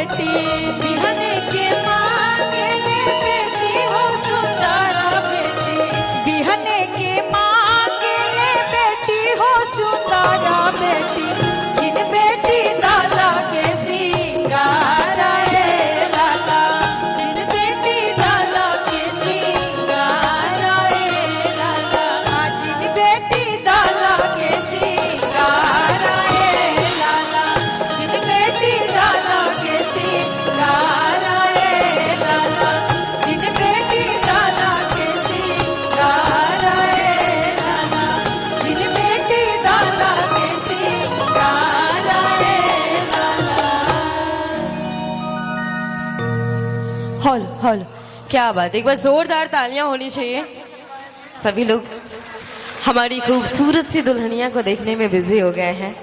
बेटी बिहने के मांगे ले बेटी हो सुंदरा बेटी बिहने के मांगे ले बेटी हो सुंदरा बेटी जिन बेटी लाला के सिंगारा ए लाला जिन बेटी लाला के सिंगारा ए लाला जिन बेटी लाला के सिंगारा ए लाला जिन बेटी लाला के सिंगारा ए लाला जिन बेटी लाला के सिंगारा ए लाला जिन बेटी लाला के सिंगारा ए लाला। हॉल हॉल क्या बात, एक बार जोरदार तालियां होनी चाहिए। सभी लोग हमारी खूबसूरत सी दुल्हनिया को देखने में बिजी हो गए हैं।